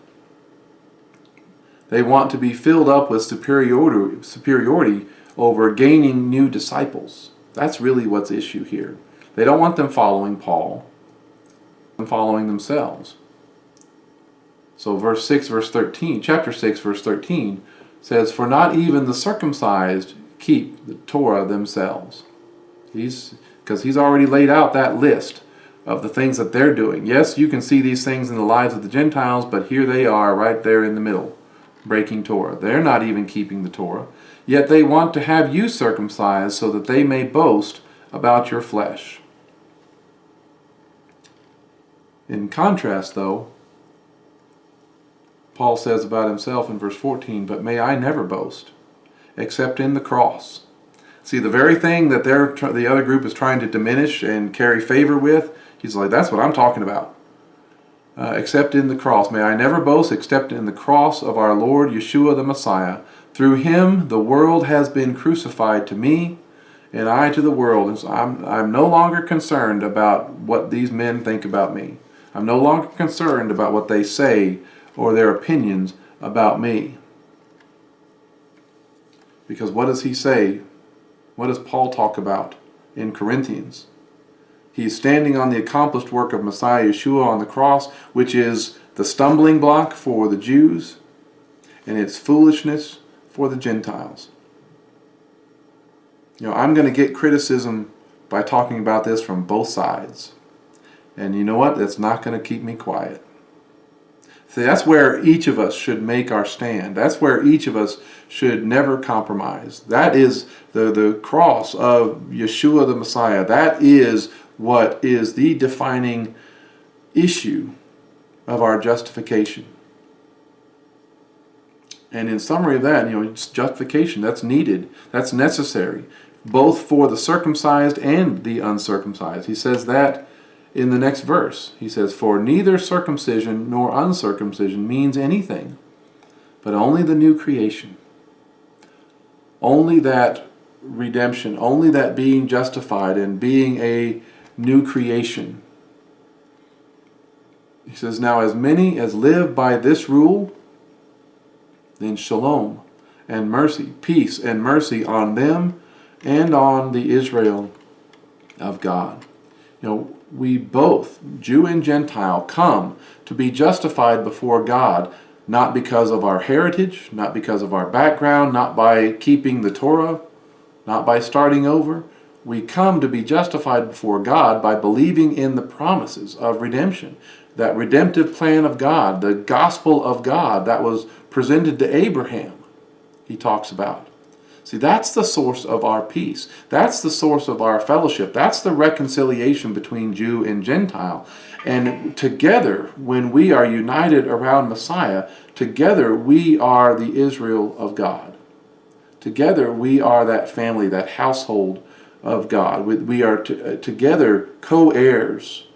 They want to be filled up with superiority over gaining new disciples. That's really what's issue here. They don't want them following Paul and following themselves. So chapter 6, verse 13 says, "For not even the circumcised keep the Torah themselves." Because he's already laid out that list of the things that they're doing. Yes, you can see these things in the lives of the Gentiles, but here they are right there in the middle, breaking Torah. They're not even keeping the Torah. Yet they want to have you circumcised so that they may boast about your flesh. In contrast, though, Paul says about himself in verse 14, "But may I never boast, except in the cross." See, the very thing that the other group is trying to diminish and carry favor with, he's like, that's what I'm talking about. Except in the cross. "May I never boast except in the cross of our Lord Yeshua the Messiah. Through him the world has been crucified to me, and I to the world." And so I'm no longer concerned about what these men think about me. I'm no longer concerned about what they say or their opinions about me. Because what does he say? What does Paul talk about in Corinthians? He's standing on the accomplished work of Messiah Yeshua on the cross, which is the stumbling block for the Jews and it's foolishness for the Gentiles. I'm going to get criticism by talking about this from both sides. And you know what? That's not going to keep me quiet. See, that's where each of us should make our stand. That's where each of us should never compromise. That is the cross of Yeshua the Messiah. That is what is the defining issue of our justification. And in summary of that, it's justification. That's needed. That's necessary, both for the circumcised and the uncircumcised. He says that in the next verse. He says, "For neither circumcision nor uncircumcision means anything, but only the new creation." Only that redemption, only that being justified and being a new creation. He says, "Now as many as live by this rule, then shalom and mercy, peace and mercy on them and on the Israel of God." We both, Jew and Gentile, come to be justified before God, not because of our heritage, not because of our background, not by keeping the Torah, not by starting over. We come to be justified before God by believing in the promises of redemption, that redemptive plan of God, the gospel of God that was presented to Abraham, he talks about. See, that's the source of our peace. That's the source of our fellowship. That's the reconciliation between Jew and Gentile. And together, when we are united around Messiah, together we are the Israel of God. Together we are that family, that household of God. We are together co-heirs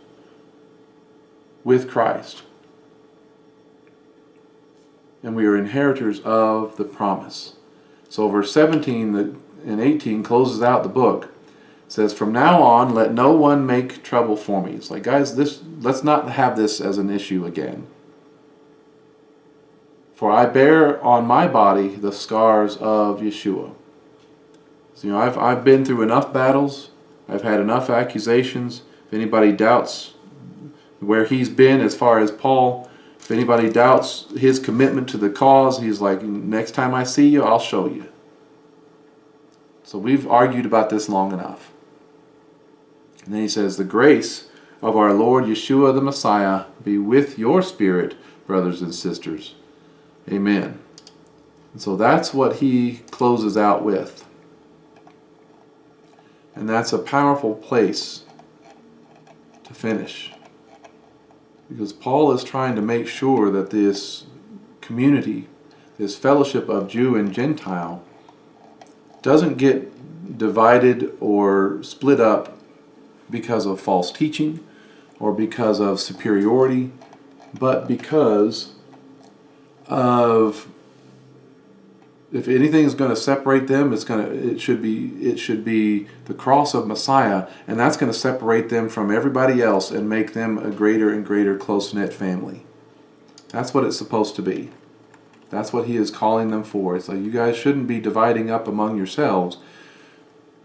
with Christ. And we are inheritors of the promise. So verse 17 and 18 closes out the book. It says, "From now on, let no one make trouble for me." It's like, guys, let's not have this as an issue again. "For I bear on my body the scars of Yeshua." So, I've been through enough battles. I've had enough accusations. If anybody doubts where he's been as far as Paul, if anybody doubts his commitment to the cause, he's like, "Next time I see you, I'll show you." So we've argued about this long enough. And then he says, "The grace of our Lord Yeshua the Messiah be with your spirit, brothers and sisters. Amen." And so that's what he closes out with. And that's a powerful place to finish. Because Paul is trying to make sure that this community, this fellowship of Jew and Gentile, doesn't get divided or split up because of false teaching or because of superiority, but because of, if anything is going to separate them, it should be the cross of Messiah, and that's going to separate them from everybody else and make them a greater and greater close-knit family. That's what it's supposed to be. That's what he is calling them for. It's like, you guys shouldn't be dividing up among yourselves.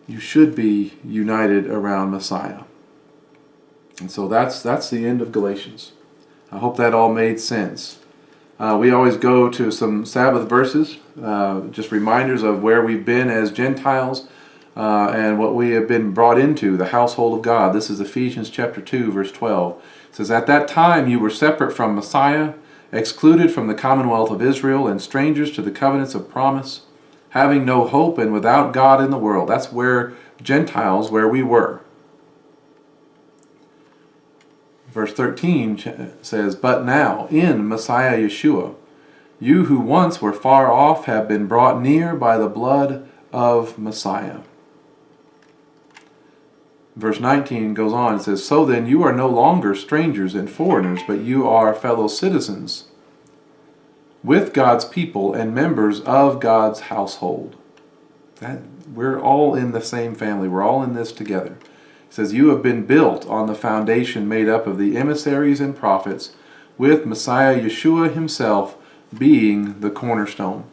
You should be united around Messiah. And so that's the end of Galatians. I hope that all made sense. We always go to some Sabbath verses, just reminders of where we've been as Gentiles and what we have been brought into, the household of God. This is Ephesians chapter 2, verse 12. It says, "At that time you were separate from Messiah, excluded from the commonwealth of Israel, and strangers to the covenants of promise, having no hope and without God in the world." That's where Gentiles, where we were. Verse 13 says, "But now, in Messiah Yeshua, you who once were far off have been brought near by the blood of Messiah." Verse 19 goes on and says, "So then you are no longer strangers and foreigners, but you are fellow citizens with God's people and members of God's household." We're all in the same family. We're all in this together. It says, "You have been built on the foundation made up of the emissaries and prophets, with Messiah Yeshua himself being the cornerstone."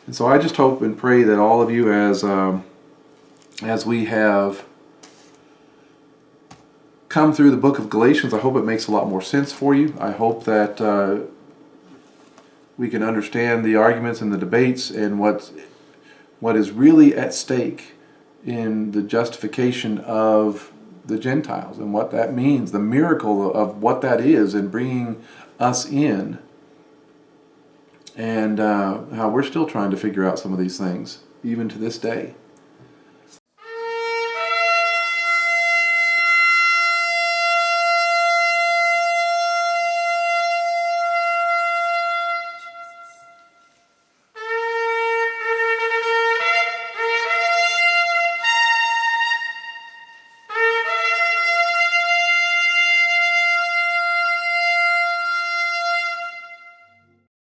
And so I just hope and pray that all of you, as we have come through the book of Galatians, I hope it makes a lot more sense for you. I hope that we can understand the arguments and the debates and what is really at stake in the justification of the Gentiles and what that means, the miracle of what that is in bringing us in, and how we're still trying to figure out some of these things, even to this day.